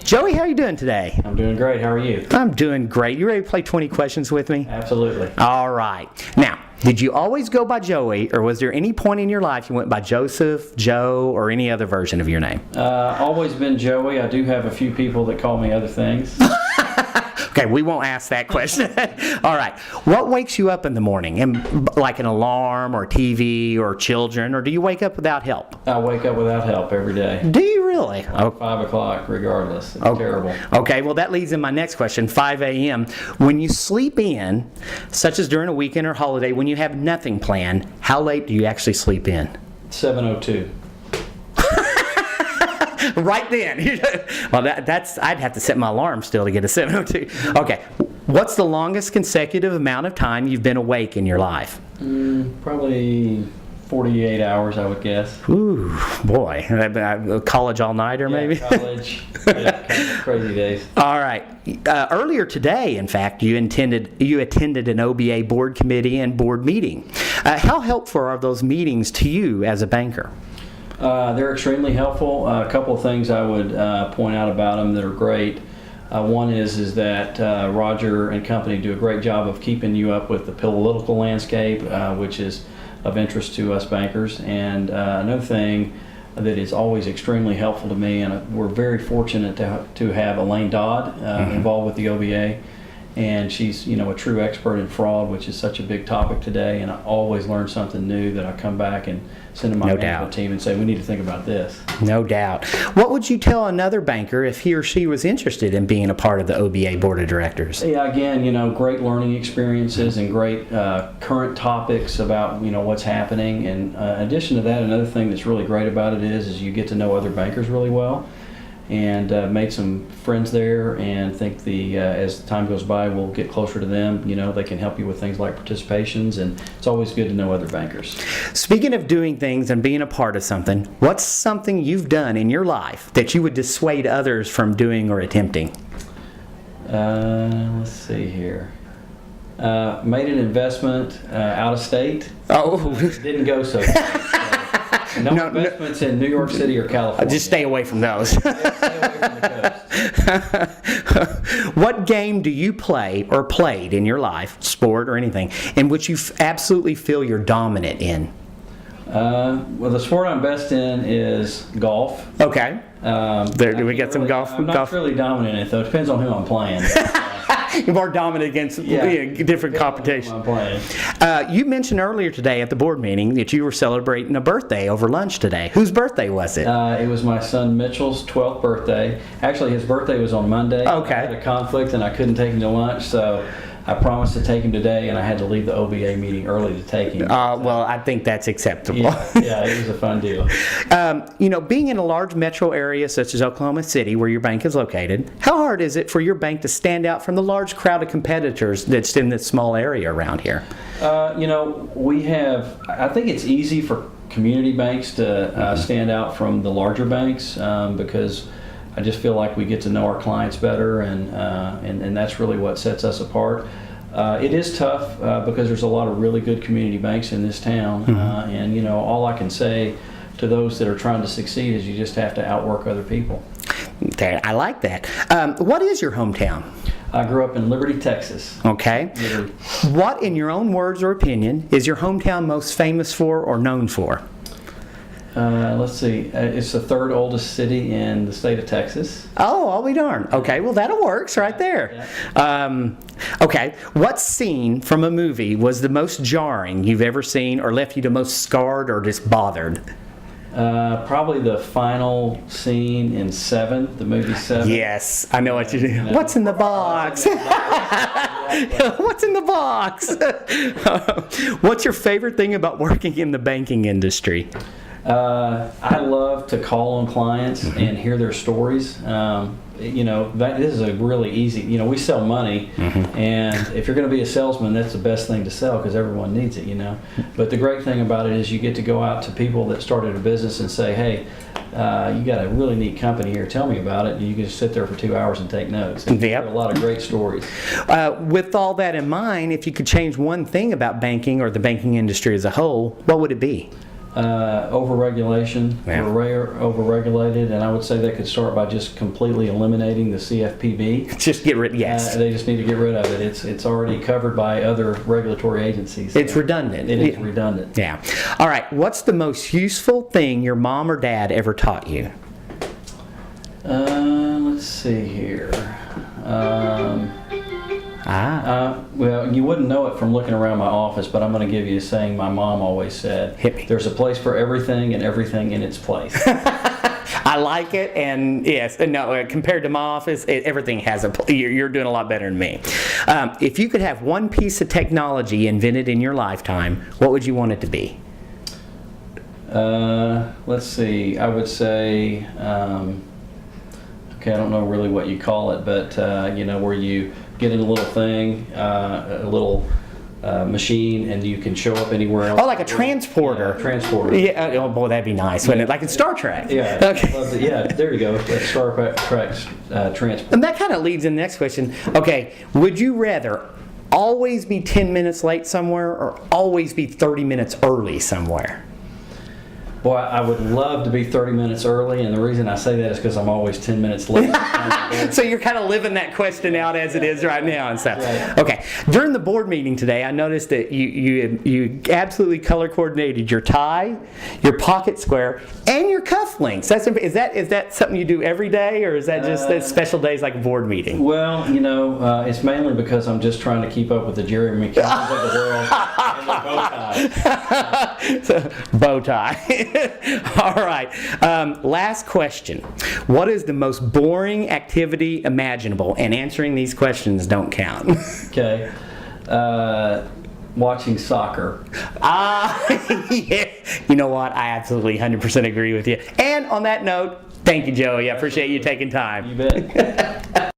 Joey, how are you doing today? I'm doing great. How are you? I'm doing great. You ready to play 20 questions with me? Absolutely. All right. Now, did you always go by Joey, or was there any point in your life you went by Joseph, Joe, or any other version of your name? Always been Joey. I do have a few people that call me other things. Okay, we won't ask that question. All right. What wakes you up in the morning? Like an alarm or TV or children, or do you wake up without help? I wake up without help every day. Do you really? Like 5 o'clock regardless. It's terrible. Okay, well that leads in my next question, 5 a.m. When you sleep in, such as during a weekend or holiday, when you have nothing planned, how late do you actually sleep in? 7:02. Right then. Well, that's I'd have to set my alarm still to get a 7:02. Okay. What's the longest consecutive amount of time you've been awake in your life? Probably 48 hours, I would guess. Ooh, boy. College all-nighter, maybe? College. Yeah, kind of crazy days. All right. Earlier today, in fact, you attended an OBA board committee and board meeting. How helpful are those meetings to you as a banker? They're extremely helpful. A couple of things I would point out about them that are great. One is that Roger and company do a great job of keeping you up with the political landscape, which is of interest to us bankers. And another thing that is always extremely helpful to me, and we're very fortunate to have Elaine Dodd involved with the OBA. And she's, a true expert in fraud, which is such a big topic today. And I always learn something new that I come back and send to my management team and say, we need to think about this. No doubt. What would you tell another banker if he or she was interested in being a part of the OBA board of directors? Yeah, again, great learning experiences and great current topics about, what's happening. And in addition to that, another thing that's really great about it is you get to know other bankers really well. And made some friends there, and think as time goes by, we'll get closer to them. They can help you with things like participations, and it's always good to know other bankers. Speaking of doing things and being a part of something, what's something you've done in your life that you would dissuade others from doing or attempting? Let's see here. Made an investment out of state. Oh, didn't go so far. No investments in New York City or California. Just stay away from those. Stay away from the coast. What game do you play or played in your life, sport or anything, in which you absolutely feel you're dominant in? Well, the sport I'm best in is golf. Okay. Do we get some golf? I'm not really dominant in it, though. It depends on who I'm playing. You're more dominant against different competition. I'm playing. You mentioned earlier today at the board meeting that you were celebrating a birthday over lunch today. Whose birthday was it? It was my son Mitchell's 12th birthday. Actually, his birthday was on Monday. Okay. I had a conflict and I couldn't take him to lunch, so I promised to take him today, and I had to leave the OBA meeting early to take him. Well, I think that's acceptable. Yeah, it was a fun deal. Being in a large metro area such as Oklahoma City, where your bank is located, how hard is it for your bank to stand out from the large crowd of competitors that's in this small area around here? We have, I think it's easy for community banks to stand out from the larger banks because I just feel like we get to know our clients better, and that's really what sets us apart. It is tough because there's a lot of really good community banks in this town, and all I can say to those that are trying to succeed is you just have to outwork other people. Okay, I like that. What is your hometown? I grew up in Liberty, Texas. Okay. Liberty. What, in your own words or opinion, is your hometown most famous for or known for? Let's see. It's the third oldest city in the state of Texas. Oh, I'll be darned. Okay, well that works right there. Yeah. Okay, what scene from a movie was the most jarring you've ever seen, or left you the most scarred or just bothered? Probably the final scene in Seven, the movie Seven. Yes, I know what you do. What's in the box? What's in the box? What's your favorite thing about working in the banking industry? I love to call on clients and hear their stories. This is a really easy, we sell money, and if you're going to be a salesman, that's the best thing to sell because everyone needs it, But the great thing about it is you get to go out to people that started a business and say, hey, you got a really neat company here, tell me about it, and you can just sit there for 2 hours and take notes. And yep. A lot of great stories. With all that in mind, if you could change one thing about banking or the banking industry as a whole, what would it be? Overregulation. Yeah. We're overregulated, and I would say they could start by just completely eliminating the CFPB. Just get rid. Yes. They just need to get rid of it. It's already covered by other regulatory agencies. It's redundant. It is redundant. Yeah. All right. What's the most useful thing your mom or dad ever taught you? Let's see here. Well, you wouldn't know it from looking around my office, but I'm going to give you a saying my mom always said. Hit me. There's a place for everything and everything in its place. I like it, and yes, no. Compared to my office, everything has a. You're doing a lot better than me. If you could have one piece of technology invented in your lifetime, what would you want it to be? Let's see. I would say. Okay, I don't know really what you call it, but where you get in a little thing, a little machine, and you can show up anywhere else. Oh, like a transporter. Yeah, transporter. Yeah. Oh boy, that'd be nice, wouldn't it? Like in Star Trek. Yeah. Okay. Yeah. There you go. Star Trek's transport. And that kind of leads in the next question. Okay, would you rather always be 10 minutes late somewhere or always be 30 minutes early somewhere? Boy, I would love to be 30 minutes early, and the reason I say that is because I'm always 10 minutes late. So you're kind of living that question out as it is right now and stuff. Right. Okay. During the board meeting today, I noticed that you absolutely color coordinated your tie, your pocket square, and your cufflinks. Is that something you do every day, or is that just special days like a board meeting? Well, it's mainly because I'm just trying to keep up with the Jerry McKinnons of the world and the bow tie. So, bow tie. All right. Last question. What is the most boring activity imaginable? And answering these questions don't count. Okay. Watching soccer. Yeah. You know what? I absolutely 100% agree with you. And on that note, thank you, Joey. I appreciate you taking time. You bet.